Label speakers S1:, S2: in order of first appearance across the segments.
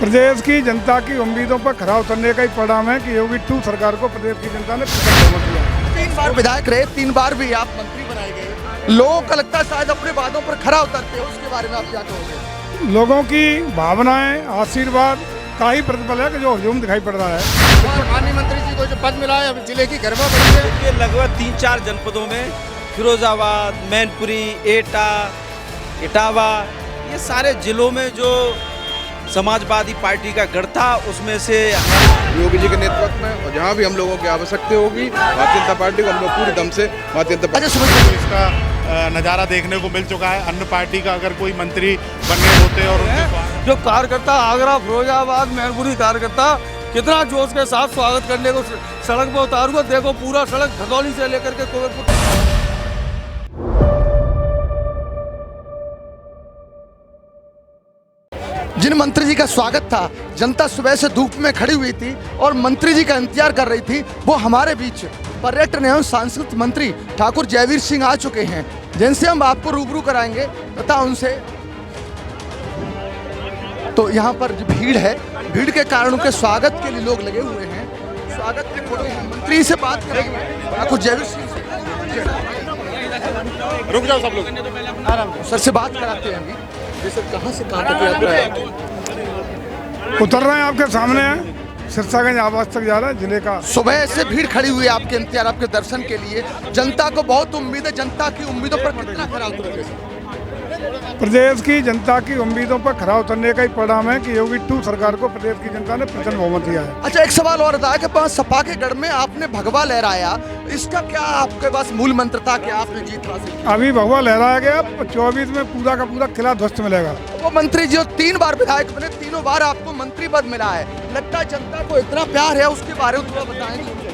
S1: प्रदेश की जनता की उम्मीदों पर खरा उतरने का ही परिणाम है कि योगी 2 सरकार को प्रदेश की जनता ने बहुमत दिया।
S2: 3 बार विधायक रहे, 3 बार भी आप मंत्री बनाए गए। लोगों को लगता है शायद अपने वादों पर खरा उतरते हैं, उसके बारे में आप क्या कहोगे?
S1: लोगों की भावनाएं, आशीर्वाद का ही प्रतिफल है कि जो हजूम दिखाई पड़ रहा है।
S3: और माननीय मंत्री जी को जो पद मिला है, अब जिले की गरिमा बढ़ी है।
S4: ये लगभग 3-4 जनपदों में फिरोजाबाद, मैनपुरी, एटा, इटावा, ये सारे जिलों में जो समाजवादी पार्टी का गढ़ था, उसमें से
S5: योगी जी के नेतृत्व में और जहाँ भी हम लोगों की आवश्यकता होगी, भारतीय जनता पार्टी को हम लोग पूरी दम से भारतीय जनता पार्टी
S6: इसका नज़ारा देखने को मिल चुका है। अन्य पार्टी का अगर कोई मंत्री बनने होते और उनके
S7: जो कार्यकर्ता आगरा, फिरोजाबाद, मैनपुरी कार्यकर्ता कितना जोश के साथ स्वागत करने को सड़क पर उतारूंगा। देखो पूरा सड़क धदौली से लेकर के कुबेरपुर।
S2: जिन मंत्री जी का स्वागत था, जनता सुबह से धूप में खड़ी हुई थी और मंत्री जी का इंतजार कर रही थी, वो हमारे बीच पर्यटन एवं सांस्कृतिक मंत्री ठाकुर जयवीर सिंह आ चुके हैं, जिनसे हम आपको रूबरू कराएंगे तथा उनसे। तो यहाँ पर जो भीड़ है, भीड़ के कारण उनके स्वागत के लिए लोग लगे हुए हैं। स्वागत के लिए मंत्री से बात करेंगे, ठाकुर जयवीर सिंह से।
S6: रुक जाओ सब लोग,
S2: आराम सर से बात कराते हैं अभी। जी सर, कहाँ से कहाँ तक यात्रा है?
S1: उतर रहे हैं आपके सामने है, सिरसागंज आवास तक जा रहा है जिले का।
S2: सुबह से भीड़ खड़ी हुई है आपके इंतजार, आपके दर्शन के लिए। जनता को बहुत उम्मीद है, जनता की उम्मीदों पर कितना खरा उतरोगे?
S1: प्रदेश की जनता की उम्मीदों पर खरा उतरने का ही परिणाम है कि योगी 2 सरकार को प्रदेश की जनता ने प्रचंड बहुमत दिया है।
S2: अच्छा, एक सवाल और था कि पास सपा के गढ़ में आपने भगवा लहराया, इसका क्या आपके पास मूल मंत्र था कि आपने जीत हासिल की?
S1: अभी भगवा लहराया गया, 24 में पूरा का पूरा किला ध्वस्त मिलेगा।
S2: वो मंत्री जी 3 बार विधायक बने, तीनों बार आपको मंत्री पद मिला है। लगता है जनता को इतना प्यार है, उसके बारे में थोड़ा बताएंगे।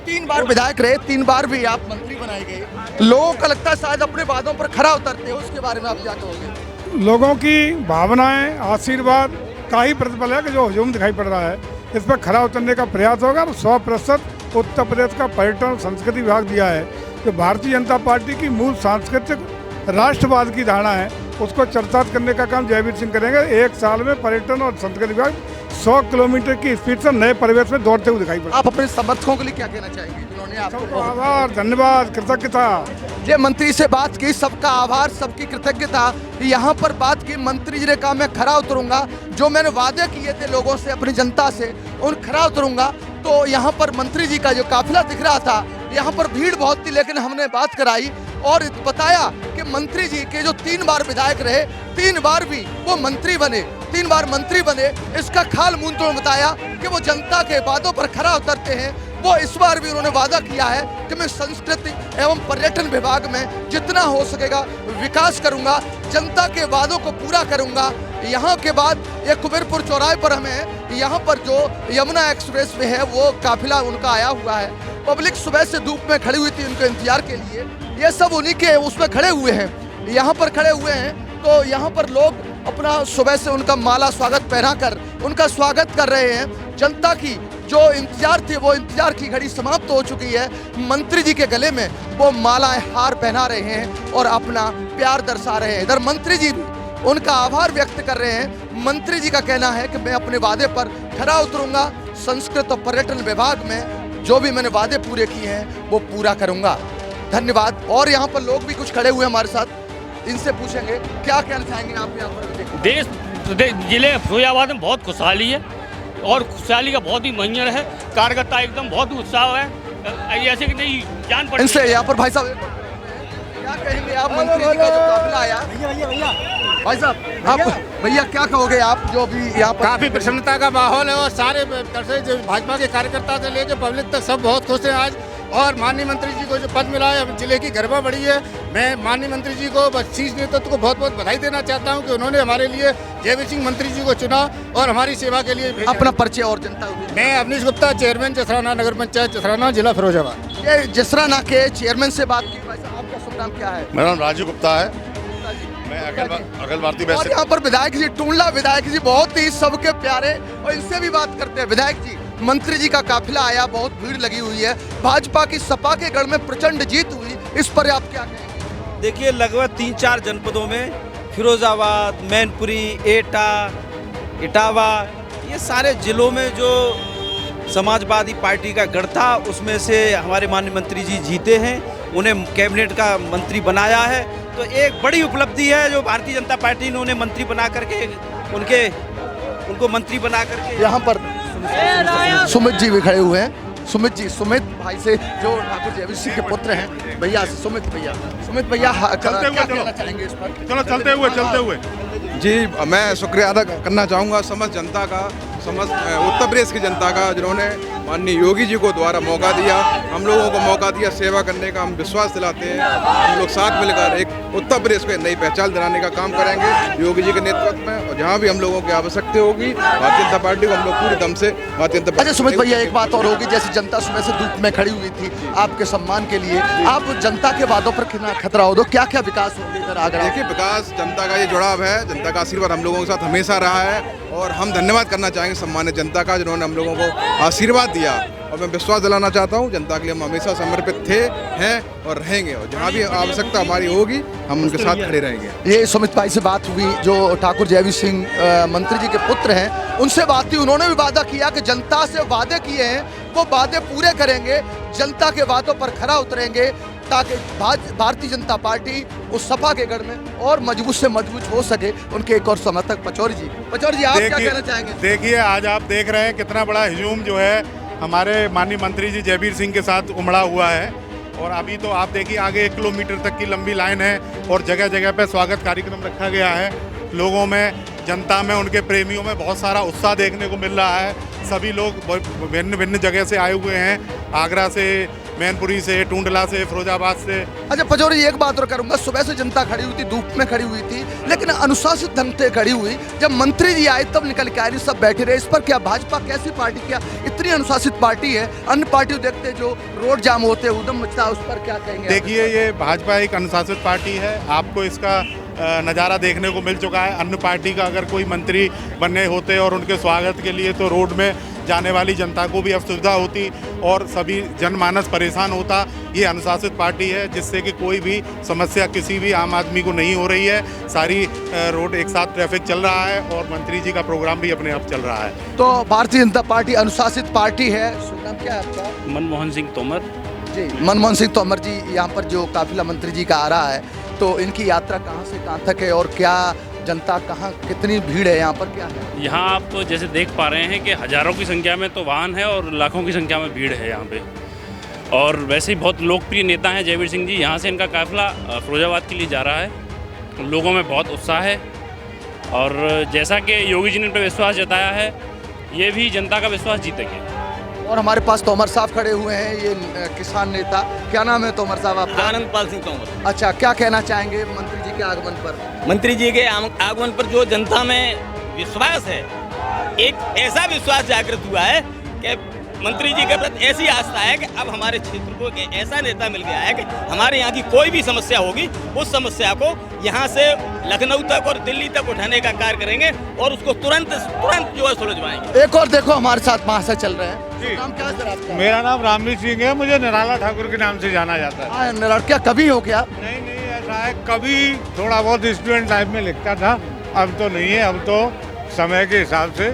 S2: 3 बार विधायक रहे, 3 बार भी आप मंत्री बनाए गए। लोगों को लगता है शायद अपने वादों पर खरा उतरते हैं, उसके बारे में आप क्या कहोगे?
S1: लोगों की भावनाएं, आशीर्वाद का ही प्रतिफल है कि जो हजूम दिखाई पड़ रहा है, इस पर खरा उतरने का प्रयास होगा। 100% उत्तर प्रदेश का पर्यटन और संस्कृति विभाग दिया है कि भारतीय जनता पार्टी की मूल सांस्कृतिक राष्ट्रवाद की धारणा है, उसको चर्चात करने का काम जयवीर सिंह करेंगे। 1 साल में पर्यटन और संस्कृति विभाग 100 किलोमीटर की स्पीड से नए परिवेश में दौड़ते हुए दिखाई पड़ा।
S2: आप अपने समर्थकों के लिए क्या कहना चाहेंगे जिन्होंने आपको?
S1: आभार, धन्यवाद, कृतज्ञता।
S2: ये मंत्री से बात की, सबका आभार, सबकी कृतज्ञता। यहाँ पर बात की, मंत्री जी ने कहा मैं खरा उतरूंगा, जो मैंने वादे किए थे लोगों से, अपनी जनता से, उन खरा उतरूंगा। तो यहाँ पर मंत्री जी का जो काफिला दिख रहा था, यहाँ पर भीड़ बहुत थी, लेकिन हमने बात कराई और बताया कि मंत्री जी के जो 3 बार विधायक रहे, 3 बार भी वो मंत्री बने, 3 बार मंत्री बने, इसका खाल मूंद तोड़ बताया कि वो जनता के वादों पर खरा उतरते हैं। वो इस बार भी उन्होंने वादा किया है कि मैं संस्कृति एवं पर्यटन विभाग में जितना हो सकेगा विकास करूंगा, जनता के वादों को पूरा करूंगा। यहाँ के बाद ये कुबेरपुर चौराहे पर हमें यहाँ पर जो यमुना एक्सप्रेस वे है, वो काफिला उनका आया हुआ है। पब्लिक सुबह से धूप में खड़ी हुई थी उनके इंतजार के लिए। ये सब उन्हीं के उसमें खड़े हुए हैं, यहाँ पर खड़े हुए हैं। तो यहाँ पर लोग अपना सुबह से उनका माला स्वागत पहनाकर उनका स्वागत कर रहे हैं। जनता की जो इंतजार थी, वो इंतजार की घड़ी समाप्त हो चुकी है। मंत्री जी के गले में वो मालाएं, हार पहना रहे हैं और अपना प्यार दर्शा रहे हैं। इधर मंत्री जी भी उनका आभार व्यक्त कर रहे हैं। मंत्री जी का कहना है कि मैं अपने वादे पर खरा उतरूंगा, संस्कृत और पर्यटन विभाग में जो भी मैंने वादे पूरे किए हैं वो पूरा करूंगा। धन्यवाद। और यहाँ पर लोग भी कुछ खड़े हुए हमारे साथ, इनसे पूछेंगे क्या कहना चाहेंगे आप यहाँ पर?
S8: देश जिले फिरोजाबाद में बहुत खुशहाली है और खुशहाली का बहुत ही मंजर है। कार्यकर्ता एकदम बहुत उत्साह है, ऐसे कि नहीं जान पड़।
S2: इनसे यहाँ पर भाई साहब क्या कहेंगे आप? मंत्री जी का जो काफिला आया, भाई साहब आप भैया क्या कहोगे आप जो भी यहाँ पर?
S3: काफी प्रसन्नता का माहौल है और सारे जो भाजपा के कार्यकर्ता से लेकर पब्लिक तक सब बहुत खुश हैं आज। और माननीय मंत्री जी को जो पद मिला है, अब जिले की गरिमा बढ़ी है। मैं माननीय मंत्री जी को, शीर्ष नेतृत्व को बहुत बहुत बधाई देना चाहता हूं कि उन्होंने हमारे लिए जयवीर सिंह मंत्री जी को चुना और हमारी सेवा के लिए भेजा।
S2: अपना परिचय और जनता को।
S3: मैं अवनीश गुप्ता, चेयरमैन जसराना नगर पंचायत जसराना, जिला फिरोजाबाद।
S2: ये जसराना के चेयरमैन से बात की। भाई साहब आपका शुभ नाम क्या है?
S6: मेरा नाम राजू गुप्ता है, मैं अखिल भारतीय
S2: और यहाँ पर विधायक जी, टूंडला विधायक जी बहुत ही सबके प्यारे, और इनसे भी बात करते हैं। विधायक जी, मंत्री जी का काफिला आया, बहुत भीड़ लगी हुई है, भाजपा की सपा के गढ़ में प्रचंड जीत हुई, इस पर आप क्या कहेंगे?
S4: देखिए लगभग 3-4 जनपदों में फिरोजाबाद, मैनपुरी, एटा, इटावा, ये सारे जिलों में जो समाजवादी पार्टी का गढ़ था उसमें से हमारे माननीय मंत्री जी जीते हैं, उन्हें कैबिनेट का मंत्री बनाया है। तो एक बड़ी उपलब्धि है जो भारतीय जनता पार्टी ने उन्हें मंत्री बना करके उनको मंत्री बना करके।
S2: यहाँ पर सुमित जी भी खड़े हुए हैं। सुमित भाई से जो ठाकुर जयवीर सिंह के पुत्र हैं, भैया से सुमित भैया क्या कहना चाहेंगे इस पर?
S6: चलो चलते हुए
S5: जी, मैं शुक्रिया अदा करना चाहूँगा समस्त जनता का, समस्त उत्तर प्रदेश की जनता का, जिन्होंने माननीय योगी जी को द्वारा मौका दिया, हम लोगों को मौका दिया सेवा करने का। हम विश्वास दिलाते हैं हम लोग साथ मिलकर एक उत्तर प्रदेश को एक नई पहचान दिलाने का काम करेंगे योगी जी के नेतृत्व में। और जहाँ भी हम लोगों की आवश्यकता होगी भारतीय जनता पार्टी को हम लोग पूरी दम से भारतीय जनता पार्टी।
S2: अच्छा सुमित भैया, एक बात और होगी, जैसे जनता सुबह से धूप में खड़ी हुई थी आपके सम्मान के लिए, आप जनता के वादों पर कितना खतरा हो दो, क्या क्या विकास होंगे इधर आगरा?
S5: देखिए, विकास जनता का ये जुड़ाव है, जनता का आशीर्वाद हम लोगों के साथ हमेशा रहा है और हम धन्यवाद करना चाहेंगे सम्मानित जनता का, जिन्होंने हम लोगों को आशीर्वाद दिया। और मैं विश्वास दिलाना चाहता हूँ जनता के लिए हम हमेशा समर्पित थे, हैं और रहेंगे, और जहाँ भी आवश्यकता हमारी होगी हम उनके साथ खड़े रहेंगे।
S2: ये सुमित भाई से बात हुई जो ठाकुर जयवीर सिंह मंत्री जी के पुत्र हैं, उनसे बात हुई। उन्होंने भी वादा किया कि जनता से वादे किए हैं वो वादे पूरे करेंगे, जनता के वादों पर खरा उतरेंगे, ताकि भारतीय जनता पार्टी उस सपा के गढ़ में और मजबूत से मजबूत हो सके। उनके एक और समर्थक पचौरी जी आप क्या कहना चाहेंगे?
S6: देखिए, आज आप देख रहे हैं कितना बड़ा हुजूम जो है हमारे माननीय मंत्री जी जयवीर सिंह के साथ उमड़ा हुआ है। और अभी तो आप देखिए आगे 1 किलोमीटर तक की लंबी लाइन है और जगह जगह पे स्वागत कार्यक्रम रखा गया है। लोगों में, जनता में, उनके प्रेमियों में बहुत सारा उत्साह देखने को मिल रहा है। सभी लोग भिन्न भिन्न जगह से आए हुए हैं, आगरा से, मैनपुरी से, टूंडला से, फिरोजाबाद से।
S2: अच्छा पचौरी, एक बात और करूंगा, सुबह से जनता खड़ी हुई थी, धूप में खड़ी हुई थी, लेकिन अनुशासित ढंग से खड़ी हुई। जब मंत्री जी आए तब निकल के आए, सब बैठे रहे। इस पर क्या भाजपा कैसी पार्टी, क्या इतनी अनुशासित पार्टी है? अन्य पार्टियों देखते जो रोड जाम होते उधम मचता, उस पर क्या कहेंगे?
S6: देखिए, ये भाजपा एक अनुशासित पार्टी है, आपको इसका नज़ारा देखने को मिल चुका है। अन्य पार्टी का अगर कोई मंत्री बनने होते और उनके स्वागत के लिए तो रोड में जाने वाली जनता को भी असुविधा होती और सभी जनमानस परेशान होता। ये अनुशासित पार्टी है जिससे कि कोई भी समस्या किसी भी आम आदमी को नहीं हो रही है। सारी रोड एक साथ ट्रैफिक चल रहा है और मंत्री जी का प्रोग्राम भी अपने आप चल रहा है।
S2: तो भारतीय जनता पार्टी अनुशासित पार्टी है। नाम क्या है आपका?
S8: मनमोहन सिंह तोमर
S2: जी। मनमोहन सिंह तोमर जी, यहाँ पर जो काफिला मंत्री जी का आ रहा है, तो इनकी यात्रा कहाँ से कहाँ तक है और क्या जनता कहाँ, कितनी भीड़ है यहाँ पर, क्या है?
S8: यहाँ आप तो जैसे देख पा रहे हैं कि हज़ारों की संख्या में तो वाहन है और लाखों की संख्या में भीड़ है यहाँ पे। और वैसे ही बहुत लोकप्रिय नेता हैं जयवीर सिंह जी। यहाँ से इनका काफिला फिरोजाबाद के लिए जा रहा है। लोगों में बहुत उत्साह है और जैसा कि योगी जी ने उन पर विश्वास जताया है, ये भी जनता का विश्वास जीतेंगे।
S2: और हमारे पास तोमर साहब खड़े हुए हैं, ये किसान नेता। क्या नाम है तोमर साहब आपका?
S9: आनंदपाल सिंह तोमर।
S2: अच्छा, क्या कहना चाहेंगे मंत्री जी के आगमन पर?
S9: मंत्री जी के आगमन पर जो जनता में विश्वास है, एक ऐसा विश्वास जागृत हुआ है कि मंत्री जी के प्रति ऐसी आस्था है कि अब हमारे क्षेत्र को एक ऐसा नेता मिल गया है कि हमारे यहाँ की कोई भी समस्या होगी उस समस्या को यहाँ से लखनऊ तक और दिल्ली तक उठाने का कार्य करेंगे और उसको तुरंत जो है सुलझवाएंगे।
S2: एक और देखो हमारे साथ महाशय चल रहे हैं। नाम क्या है सर आपका?
S1: मेरा नाम रामवीर सिंह है, मुझे निराला ठाकुर के नाम से जाना जाता है।
S2: निराला क्या कभी हो गया?
S1: नहीं, ऐसा है, कभी थोड़ा बहुत स्टूडेंट लाइफ में लिखता था, अब तो नहीं है। अब तो समय के हिसाब से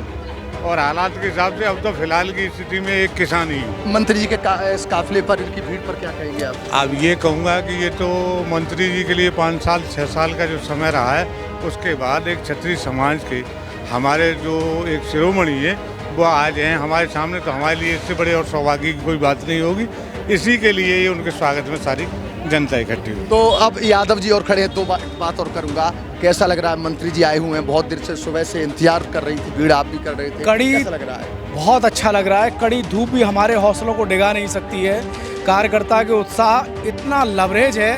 S1: और हालात के हिसाब से अब तो फिलहाल की स्थिति में एक किसान ही हूँ।
S2: मंत्री जी के इस काफिले पर, इनकी भीड़ पर क्या कहेंगे आप?
S1: अब ये कहूँगा कि ये तो मंत्री जी के लिए 5 साल 6 साल का जो समय रहा है, उसके बाद एक क्षत्रिय समाज के हमारे जो एक शिरोमणि है वो आज हैं हमारे सामने, तो हमारे लिए इससे बड़े और सौभाग्य की कोई बात नहीं होगी। इसी के लिए ये उनके स्वागत में सारी जनता इकट्ठी हुई।
S2: तो अब यादव जी और खड़े हैं, 2 बात और करूंगा। कैसा लग रहा है? मंत्री जी आए हुए हैं, बहुत देर से सुबह से इंतजार कर रही थी भीड़, आप भी कर रहे थे, कैसा लग रहा है?
S10: बहुत अच्छा लग रहा है। कड़ी धूप भी हमारे हौसलों को डिगा नहीं सकती है। कार्यकर्ता के उत्साह इतना लवरेज है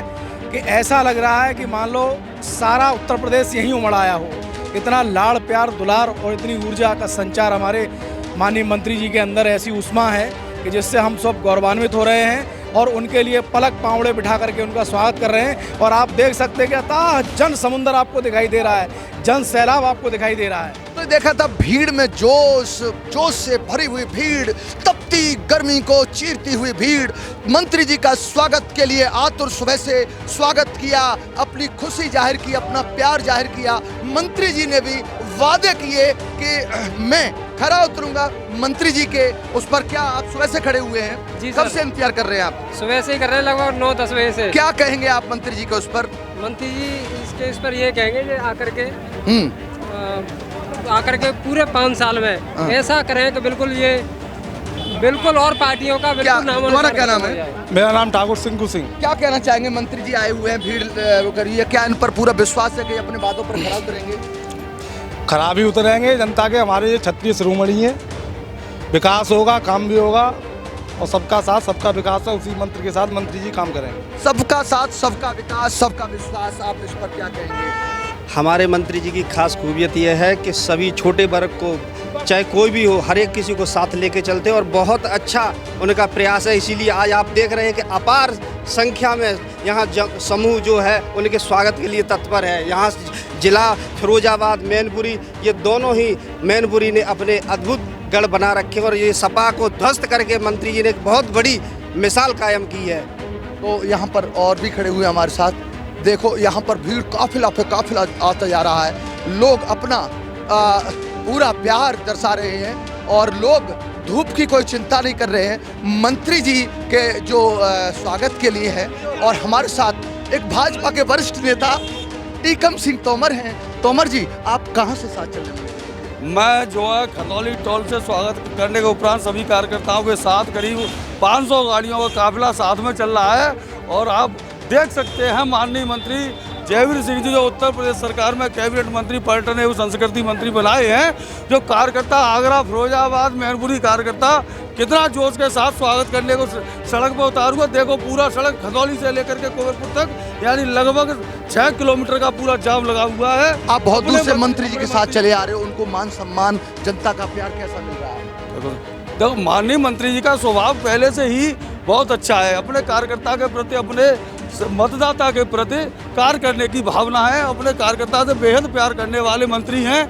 S10: कि ऐसा लग रहा है कि मान लो सारा उत्तर प्रदेश यहीं उमड़ आया हो। इतना लाड़ प्यार दुलार और इतनी ऊर्जा का संचार हमारे माननीय मंत्री जी के अंदर, ऐसी उष्मा है कि जिससे हम सब गौरवान्वित हो रहे हैं और उनके लिए पलक पावड़े बिठा करके उनका स्वागत कर रहे हैं। और आप देख सकते हैं कि अथाह जन समुद्र आपको दिखाई दे रहा है, जन सैलाब आपको दिखाई दे रहा है।
S2: तो देखा था भीड़ में जोश से भरी हुई भीड़, तपती गर्मी को चीरती हुई भीड़। मंत्री जी का स्वागत के लिए आतुर सुबह से स्वागत किया, अपनी खुशी जाहिर की, अपना प्यार जाहिर किया। मंत्री जी ने भी वादे किए कि मैं खरा उतरूंगा मंत्री जी के, उस पर क्या आप सुबह से खड़े हुए हैं?
S11: जी
S2: कब
S11: सर।
S2: से इंतजार कर रहे हैं आप?
S11: सुबह से ही कर रहे हैं, लगभग 9-10 बजे से।
S2: क्या कहेंगे आप मंत्री जी के उस पर?
S11: मंत्री जी इसके इस पर ये कहेंगे कि आकर के पूरे 5 साल में ऐसा करें कि बिल्कुल और पार्टियों का
S2: क्या
S11: बिल्कुल
S2: तुम्हारा क्या नाम है?
S10: मेरा नाम ठाकुर सिंह सिंह।
S2: क्या कहना चाहेंगे? मंत्री जी आए हुए हैं, भीड़ करिए, क्या इन पर पूरा विश्वास है कि अपने बातों पर खरा उतरेंगे?
S10: खराब ही उतरेंगे। जनता के हमारे ये क्षत्रिय शिरोमणि है, विकास होगा, काम भी होगा और सबका साथ सबका विकास है। उसी मंत्र के साथ मंत्री जी काम करेंगे।
S2: सबका साथ सबका विकास सबका विश्वास, आप इस पर क्या कहेंगे?
S12: हमारे मंत्री जी की खास खूबियत यह है कि सभी छोटे वर्ग को, चाहे कोई भी हो, हर एक किसी को साथ लेके चलते हैं और बहुत अच्छा उनका प्रयास है। इसीलिए आज आप देख रहे हैं कि अपार संख्या में यहाँ समूह जो है उनके स्वागत के लिए तत्पर है। यहाँ जिला फिरोजाबाद, मैनपुरी, ये दोनों ही मैनपुरी ने अपने अद्भुत गढ़ बना रखे और ये सपा को ध्वस्त करके मंत्री जी ने एक बहुत बड़ी मिसाल कायम की है।
S2: तो यहाँ पर और भी खड़े हुए हमारे साथ, देखो यहाँ पर भीड़ काफिला पे काफिला आता जा रहा है। लोग अपना पूरा प्यार दर्शा रहे हैं और लोग धूप की कोई चिंता नहीं कर रहे हैं, मंत्री जी के जो स्वागत के लिए है। और हमारे साथ एक भाजपा के वरिष्ठ नेता टीकम सिंह तोमर हैं। तोमर जी, आप कहाँ से साथ चल रहे हैं?
S7: मैं जो है खतौली टोल से स्वागत करने के उपरांत सभी कार्यकर्ताओं के साथ करीब 500 गाड़ियों का काफिला साथ में चल रहा है। और आप देख सकते हैं माननीय मंत्री जयवीर सिंह जी जो उत्तर प्रदेश सरकार में कैबिनेट मंत्री पर्यटन एवं संस्कृति मंत्री बनाए हैं, जो कार्यकर्ता आगरा, फिरोजाबाद, मैनपुरी कार्यकर्ता कितना जोश के साथ स्वागत करने को सड़क पर उतार हुआ। देखो पूरा सड़क खतौली से लेकर के कुंवरपुर तक, यानी लगभग 6 किलोमीटर का पूरा जाम लगा हुआ है।
S2: आप बहुत दूर से मंत्री जी के साथ चले आ रहे हो, उनको मान सम्मान, जनता का प्यार कैसा मिल रहा है?
S7: देखो माननीय मंत्री जी का स्वभाव पहले से ही बहुत अच्छा है। अपने कार्यकर्ता के प्रति, अपने मतदाता के प्रति कार्य करने की भावना है, अपने कार्यकर्ता से बेहद प्यार करने वाले मंत्री हैं।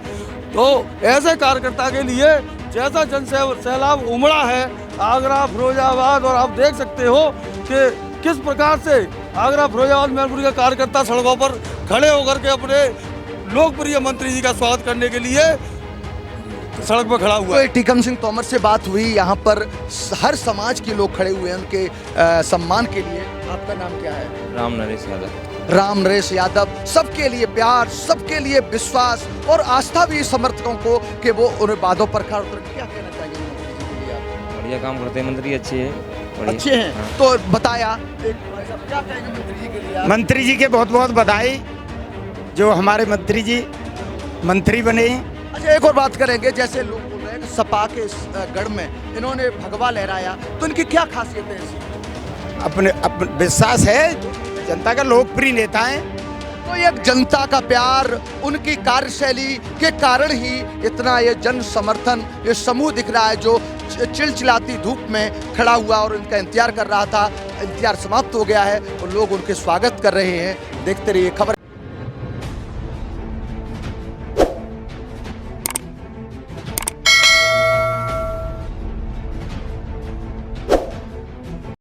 S7: तो ऐसे कार्यकर्ता के लिए जैसा जन सैलाब उमड़ा है आगरा, फिरोजाबाद, और आप देख सकते हो कि किस प्रकार से आगरा, फिरोजाबाद, मैनपुरी के कार्यकर्ता सड़कों पर खड़े होकर के अपने लोकप्रिय मंत्री जी का स्वागत करने के लिए सड़क पर खड़ा हुआ है।
S2: तो टीकम सिंह तोमर से बात हुई, यहाँ पर हर समाज के लोग खड़े हुए हैं उनके सम्मान के लिए। आपका नाम क्या है?
S13: राम नरेश यादव।
S2: राम नरेश यादव। सबके लिए प्यार, सबके लिए विश्वास और आस्था भी समर्थकों को कि वो उन्हें बातों पर खड़ा उतरे। क्या कहना चाहिए मंत्री जी के लिए आप?
S13: बढ़िया काम करते हैं मंत्री, अच्छे हैं,
S2: अच्छे हैं। हाँ। तो बताया क्या कहेंगे मंत्री जी के लिए?
S14: मंत्री जी के बहुत बहुत बधाई, जो हमारे मंत्री जी मंत्री बने।
S2: अच्छा, एक और बात करेंगे, जैसे लोग बोल रहे हैं कि सपा के गढ़ में इन्होंने भगवा लहराया, तो इनकी क्या खासियत है?
S14: अपने विश्वास है, जनता का लोकप्रिय नेता है।
S2: तो ये जनता का प्यार, उनकी कार्यशैली के कारण ही इतना ये जन समर्थन, ये समूह दिख रहा है जो चिलचिलाती धूप में खड़ा हुआ और उनका इंतजार कर रहा था। इंतजार समाप्त हो गया है और लोग उनके स्वागत कर रहे हैं। देखते रहिए खबर।